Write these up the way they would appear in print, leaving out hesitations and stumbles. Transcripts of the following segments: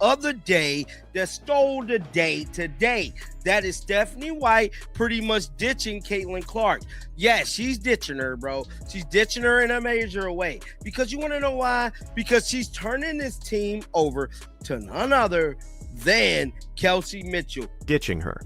of the day that stole the day today. That is Stephanie White pretty much ditching Caitlin Clark. Yeah, she's ditching her, bro. She's ditching her in a major way. Because you want to know why? Because she's turning this team over to none other than Kelsey Mitchell. Ditching her.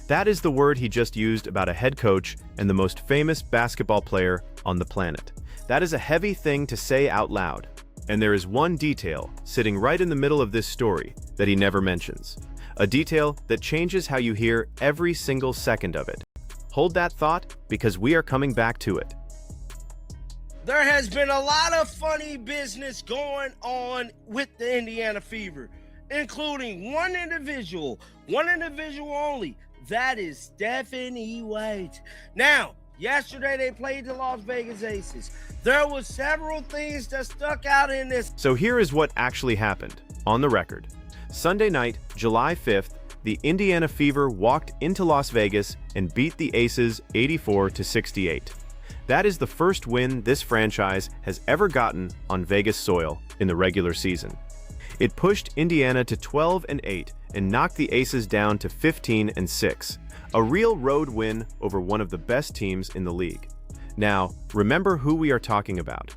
That is the word he just used about a head coach and the most famous basketball player on the planet. That is a heavy thing to say out loud. And there is one detail sitting right in the middle of this story that he never mentions. A detail that changes how you hear every single second of it. Hold that thought, because we are coming back to it. There has been a lot of funny business going on with the Indiana Fever, including one individual only. That is Stephanie White. Now, yesterday they played the Las Vegas Aces. There were several things that stuck out in this. So here is what actually happened, on the record. Sunday night, July 5th, the Indiana Fever walked into Las Vegas and beat the Aces 84-68. That is the first win this franchise has ever gotten on Vegas soil in the regular season. It pushed Indiana to 12-8 and knocked the Aces down to 15-6. A real road win over one of the best teams in the league. Now, remember who we are talking about.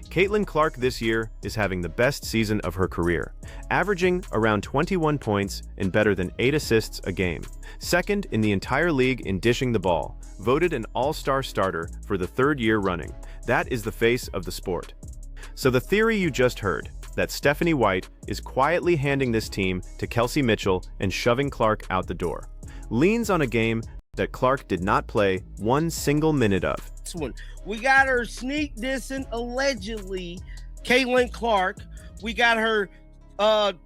Caitlin Clark this year is having the best season of her career, averaging around 21 points and better than 8 assists a game. Second in the entire league in dishing the ball, voted an all-star starter for the third year running. That is the face of the sport. So the theory you just heard, that Stephanie White is quietly handing this team to Kelsey Mitchell and shoving Clark out the door, leans on a game that Clark did not play one single minute of. This one, we got her sneak dissing allegedly Caitlin Clark. We got her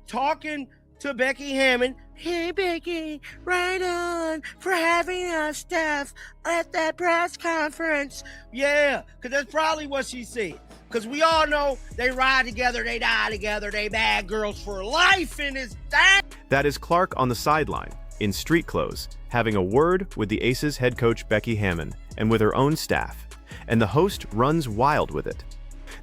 talking to Becky Hammond. Hey Becky, right on for having us staff at that press conference. Yeah, because that's probably what she said. Because we all know they ride together, they die together, they bad girls for life in this thing. That is Clark on the sideline, in street clothes, having a word with the Aces head coach Becky Hammond and with her own staff. And the host runs wild with it.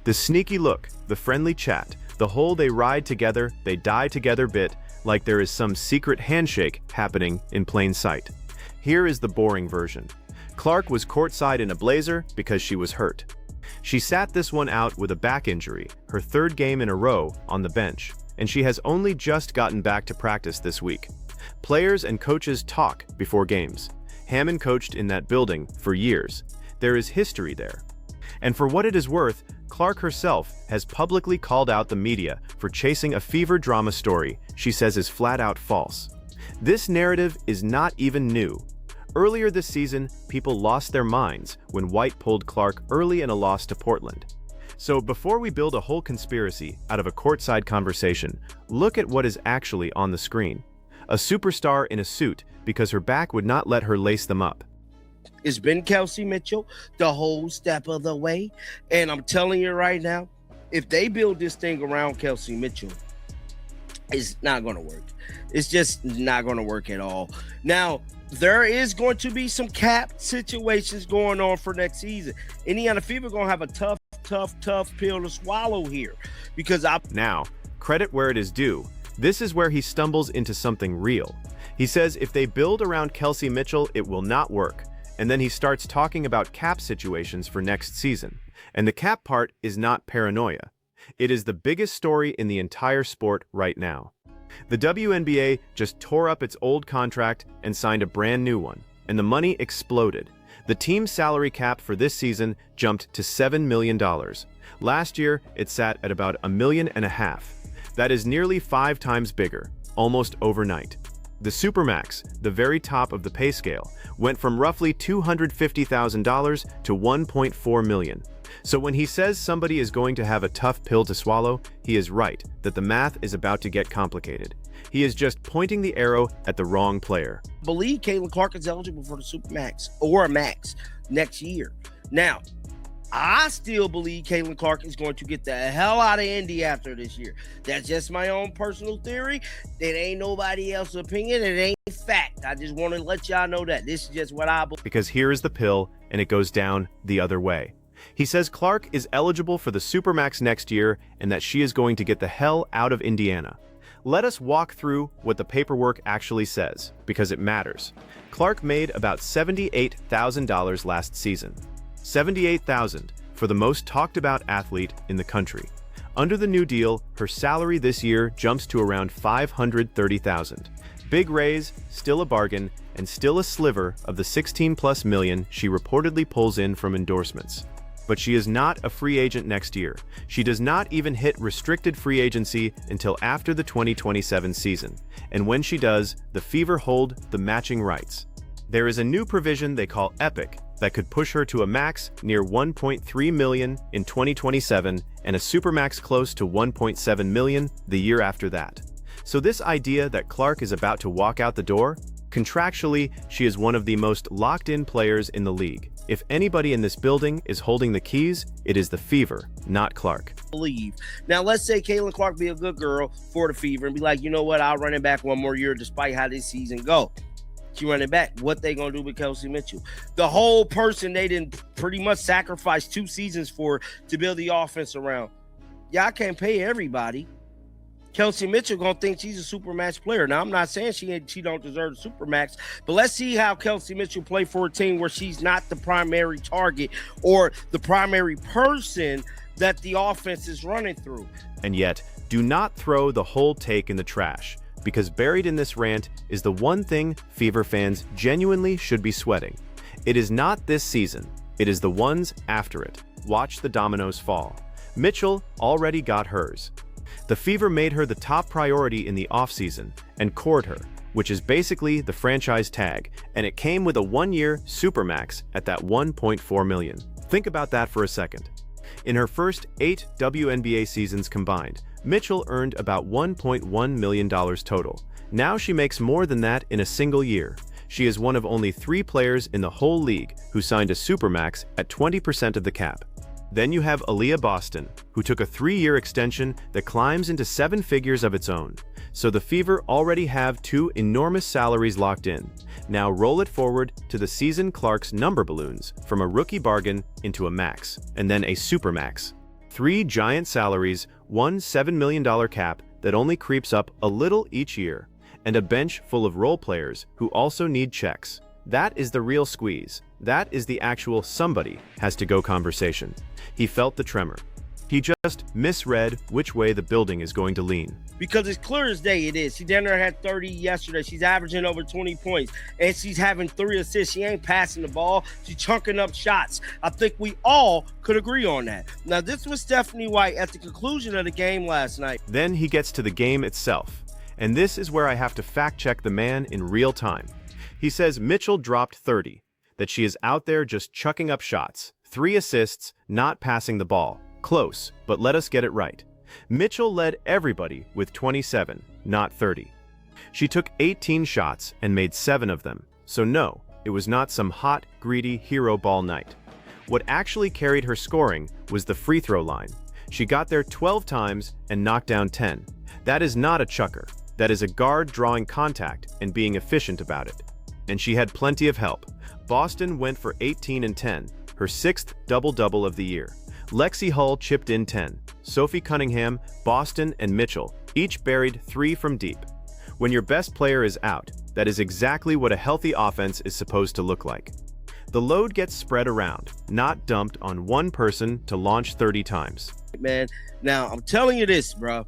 The sneaky look, the friendly chat, the whole they ride together, they die together bit, like there is some secret handshake happening in plain sight. Here is the boring version. Clark was courtside in a blazer because she was hurt. She sat this one out with a back injury, her third game in a row on the bench, and she has only just gotten back to practice this week. Players and coaches talk before games. Hammond coached in that building for years. There is history there. And for what it is worth, Clark herself has publicly called out the media for chasing a fever drama story she says is flat out false. This narrative is not even new. Earlier this season, people lost their minds when White pulled Clark early in a loss to Portland. So before we build a whole conspiracy out of a courtside conversation, look at what is actually on the screen. A superstar in a suit because her back would not let her lace them up. It's been Kelsey Mitchell the whole step of the way. And I'm telling you right now, if they build this thing around Kelsey Mitchell, it's not going to work. It's just not going to work at all. Now, there is going to be some cap situations going on for next season. Indiana Fever going to have a tough pill to swallow here. Because Now, credit where it is due. This is where he stumbles into something real. He says if they build around Kelsey Mitchell, it will not work. And then he starts talking about cap situations for next season. And the cap part is not paranoia. It is the biggest story in the entire sport right now. The WNBA just tore up its old contract and signed a brand new one, and the money exploded. The team's salary cap for this season jumped to $7 million. Last year, it sat at about $1.5 million. That is nearly 5 times bigger, almost overnight. The Supermax, the very top of the pay scale, went from roughly $250,000 to $1.4 million. So when he says somebody is going to have a tough pill to swallow, he is right that the math is about to get complicated. He is just pointing the arrow at the wrong player. I believe Caitlin Clark is eligible for the Supermax or a max next year. Now, I still believe Caitlin Clark is going to get the hell out of Indy after this year. That's just my own personal theory. It ain't nobody else's opinion. It ain't fact. I just want to let y'all know that. This is just what I believe. Because here is the pill, and it goes down the other way. He says Clark is eligible for the Supermax next year and that she is going to get the hell out of Indiana. Let us walk through what the paperwork actually says, because it matters. Clark made about $78,000 last season. $78,000 for the most talked about athlete in the country. Under the new deal, her salary this year jumps to around $530,000. Big raise, still a bargain, and still a sliver of the 16+ million she reportedly pulls in from endorsements. But she is not a free agent next year. She does not even hit restricted free agency until after the 2027 season. And when she does, the Fever hold the matching rights. There is a new provision they call EPIC that could push her to a max near $1.3 million in 2027 and a supermax close to $1.7 million the year after that. So this idea that Clark is about to walk out the door, contractually, she is one of the most locked-in players in the league. If anybody in this building is holding the keys, it is the Fever, not Clark. Leave. Now, let's say Caitlin Clark be a good girl for the Fever and be like, you know what, I'll run it back one more year despite how this season go. She running back. What they gonna do with Kelsey Mitchell? The whole person they didn't pretty much sacrifice 2 seasons for to build the offense around. Yeah, I can't pay everybody. Kelsey Mitchell gonna think she's a supermax player. Now, I'm not saying she don't deserve the supermax, but let's see how Kelsey Mitchell play for a team where she's not the primary target or the primary person that the offense is running through. And yet, do not throw the whole take in the trash, because buried in this rant is the one thing Fever fans genuinely should be sweating. It is not this season, it is the ones after it. Watch the dominoes fall. Mitchell already got hers. The Fever made her the top priority in the offseason and cored her, which is basically the franchise tag, and it came with a 1-year supermax at that $1.4 million. Think about that for a second. In her first 8 WNBA seasons combined, Mitchell earned about $1.1 million total. Now she makes more than that in a single year. She is one of only 3 players in the whole league who signed a supermax at 20% of the cap. Then you have Aaliyah Boston, who took a 3-year extension that climbs into 7 figures of its own. So the Fever already have 2 enormous salaries locked in. Now roll it forward to the season Clark's number balloons from a rookie bargain into a max, and then a supermax. 3 giant salaries, one $7 million cap that only creeps up a little each year, and a bench full of role players who also need checks. That is the real squeeze. That is the actual somebody has to go conversation. He felt the tremor. He just misread which way the building is going to lean. Because it's clear as day it is. She down there had 30 yesterday. She's averaging over 20 points. And she's having 3 assists. She ain't passing the ball. She's chunking up shots. I think we all could agree on that. Now, this was Stephanie White at the conclusion of the game last night. Then he gets to the game itself. And this is where I have to fact-check the man in real time. He says Mitchell dropped 30, that she is out there just chucking up shots, 3 assists, not passing the ball. Close, but let us get it right. Mitchell led everybody with 27, not 30. She took 18 shots and made 7 of them. So no, it was not some hot, greedy hero ball night. What actually carried her scoring was the free throw line. She got there 12 times and knocked down 10. That is not a chucker. That is a guard drawing contact and being efficient about it. And she had plenty of help. Boston went for 18 and 10, her 6th double-double of the year. Lexi Hull chipped in 10. Sophie Cunningham, Boston, and Mitchell each buried 3 from deep. When your best player is out, that is exactly what a healthy offense is supposed to look like. The load gets spread around, not dumped on one person to launch 30 times. Man, now I'm telling you this, bro.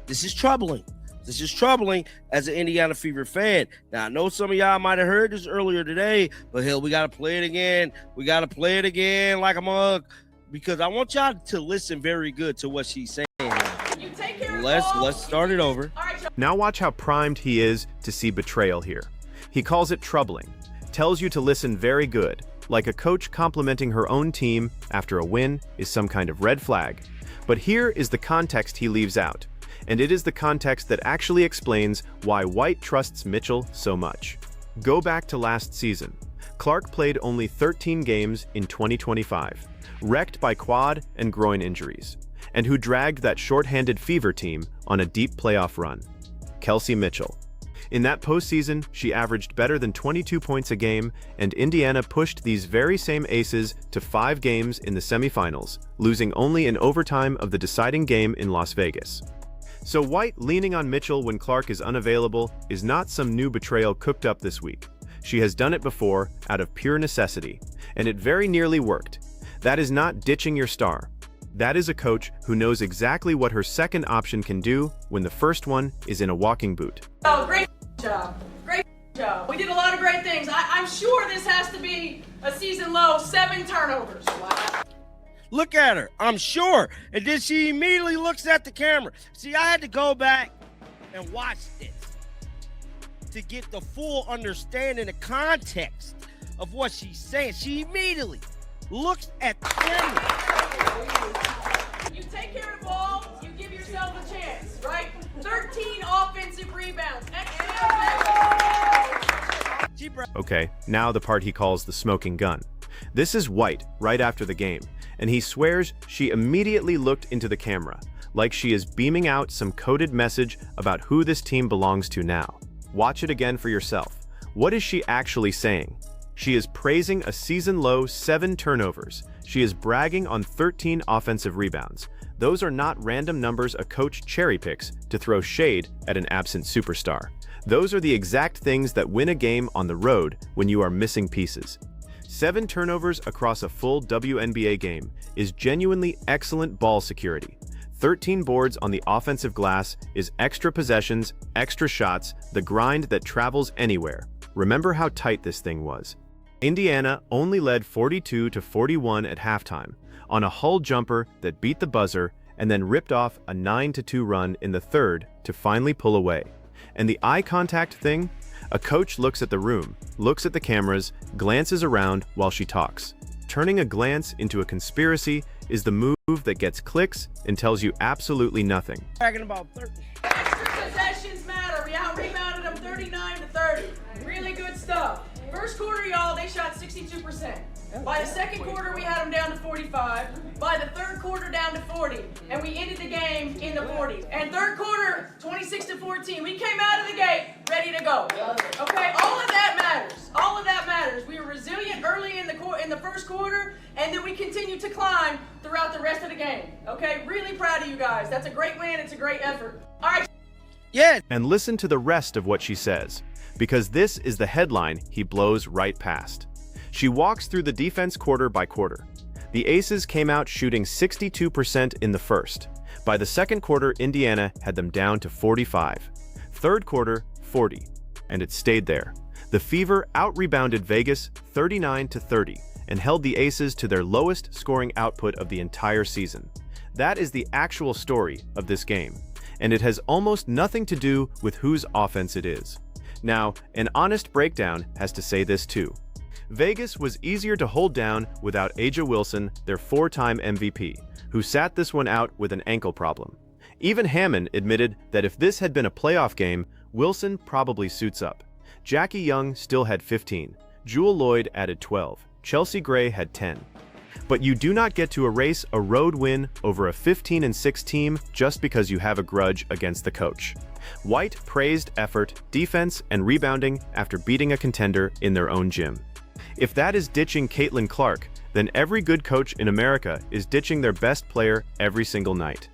This is troubling. This is troubling as an Indiana Fever fan. Now, I know some of y'all might have heard this earlier today, but hell, we got to play it again. We got to play it again like a mug, because I want y'all to listen very good to what she's saying. Let's start it over. Now watch how primed he is to see betrayal here. He calls it troubling, tells you to listen very good, like a coach complimenting her own team after a win is some kind of red flag. But here is the context he leaves out. And it is the context that actually explains why White trusts Mitchell so much. Go back to last season. Clark played only 13 games in 2025, wrecked by quad and groin injuries, and who dragged that shorthanded Fever team on a deep playoff run. Kelsey Mitchell. In that postseason, she averaged better than 22 points a game, and Indiana pushed these very same aces to 5 games in the semifinals, losing only in overtime of the deciding game in Las Vegas. So White leaning on Mitchell when Clark is unavailable is not some new betrayal cooked up this week. She has done it before, out of pure necessity, and it very nearly worked. That is not ditching your star. That is a coach who knows exactly what her second option can do when the first one is in a walking boot. Oh, great job. Great job. We did a lot of great things. I'm sure this has to be a season low, 7 turnovers. Wow. Look at her, I'm sure. And then she immediately looks at the camera. See, I had to go back and watch this to get the full understanding, the context of what she's saying. She immediately looks at the camera. You take care of the ball, you give yourself a chance, right? 13 offensive rebounds. Okay, now the part he calls the smoking gun. This is White right after the game, and he swears she immediately looked into the camera, like she is beaming out some coded message about who this team belongs to now. Watch it again for yourself. What is she actually saying? She is praising a season-low 7 turnovers. She is bragging on 13 offensive rebounds. Those are not random numbers a coach cherry picks to throw shade at an absent superstar. Those are the exact things that win a game on the road when you are missing pieces. 7 turnovers across a full WNBA game is genuinely excellent ball security. 13 boards on the offensive glass is extra possessions, extra shots, the grind that travels anywhere. Remember how tight this thing was. Indiana only led 42-41 at halftime on a Hull jumper that beat the buzzer and then ripped off a 9-2 run in the third to finally pull away. And the eye contact thing? A coach looks at the room, looks at the cameras, glances around while she talks. Turning a glance into a conspiracy is the move that gets clicks and tells you absolutely nothing. Talking about 30. Extra possessions matter. We out-rebounded them 39-30. Really good stuff. First quarter, y'all, they shot 62%. By the second quarter, we had them down to 45. By the third quarter, down to 40. And we ended the game in the 40s. And third quarter, 26-14. We came out of the gate ready to go. Okay, all of that matters. All of that matters. We were resilient early in the first quarter, and then we continued to climb throughout the rest of the game. Okay, really proud of you guys. That's a great win. It's a great effort. All right. Yeah. And listen to the rest of what she says, because this is the headline he blows right past. She walks through the defense quarter by quarter. The Aces came out shooting 62% in the first. By the second quarter, Indiana had them down to 45. Third quarter, 40. And it stayed there. The Fever out-rebounded Vegas 39-30 and held the Aces to their lowest scoring output of the entire season. That is the actual story of this game, and it has almost nothing to do with whose offense it is. Now, an honest breakdown has to say this too. Vegas was easier to hold down without A'ja Wilson, their 4-time MVP, who sat this one out with an ankle problem. Even Hammond admitted that if this had been a playoff game, Wilson probably suits up. Jackie Young still had 15. Jewel Lloyd added 12. Chelsea Gray had 10. But you do not get to erase a road win over a 15-6 team just because you have a grudge against the coach. White praised effort, defense, and rebounding after beating a contender in their own gym. If that is ditching Caitlin Clark, then every good coach in America is ditching their best player every single night.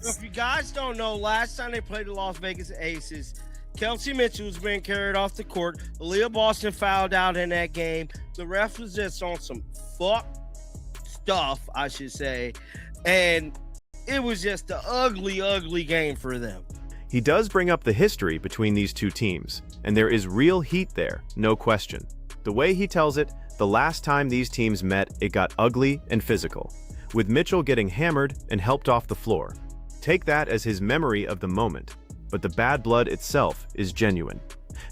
If you guys don't know, last time they played the Las Vegas Aces, Kelsey Mitchell was being carried off the court. Aaliyah Boston fouled out in that game. The ref was just on some fuck stuff, I should say. And it was just an ugly, ugly game for them. He does bring up the history between these two teams, and there is real heat there, no question. The way he tells it, the last time these teams met, it got ugly and physical, with Mitchell getting hammered and helped off the floor. Take that as his memory of the moment, but the bad blood itself is genuine.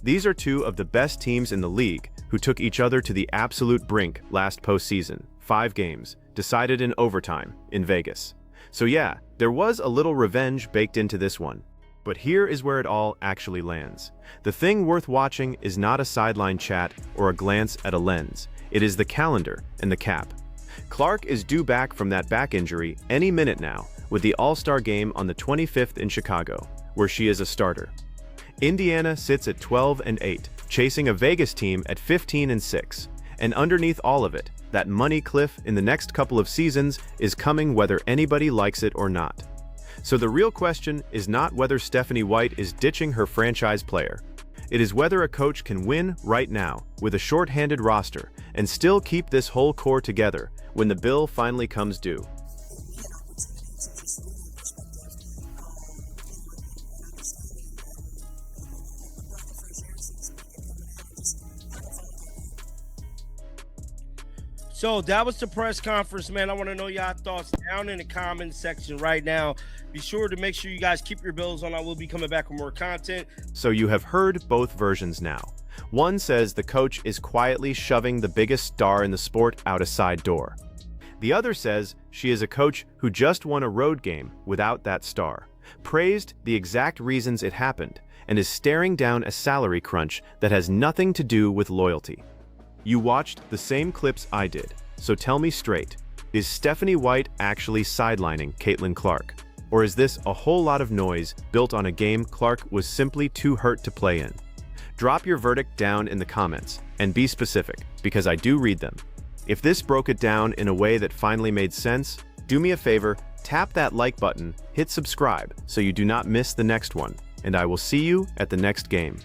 These are two of the best teams in the league who took each other to the absolute brink last postseason, 5 games, decided in overtime in Vegas. So yeah, there was a little revenge baked into this one. But here is where it all actually lands. The thing worth watching is not a sideline chat or a glance at a lens. It is the calendar and the cap. Clark is due back from that back injury any minute now, with the All-Star game on the 25th in Chicago, where she is a starter. Indiana sits at 12-8, chasing a Vegas team at 15-6. And underneath all of it, That money cliff in the next couple of seasons is coming whether anybody likes it or not. So the real question is not whether Stephanie White is ditching her franchise player. It is whether a coach can win right now with a short-handed roster and still keep this whole core together when the bill finally comes due. So that was the press conference, man. I want to know y'all thoughts down in the comments section right now. Be sure to make sure you guys keep your bills on. I will be coming back with more content. So you have heard both versions now. One says the coach is quietly shoving the biggest star in the sport out a side door. The other says she is a coach who just won a road game without that star, praised the exact reasons it happened, and is staring down a salary crunch that has nothing to do with loyalty. You watched the same clips I did, so tell me straight, is Stephanie White actually sidelining Caitlin Clark? Or is this a whole lot of noise built on a game Clark was simply too hurt to play in? Drop your verdict down in the comments, and be specific, because I do read them. If this broke it down in a way that finally made sense, do me a favor, tap that like button, hit subscribe so you do not miss the next one, and I will see you at the next game.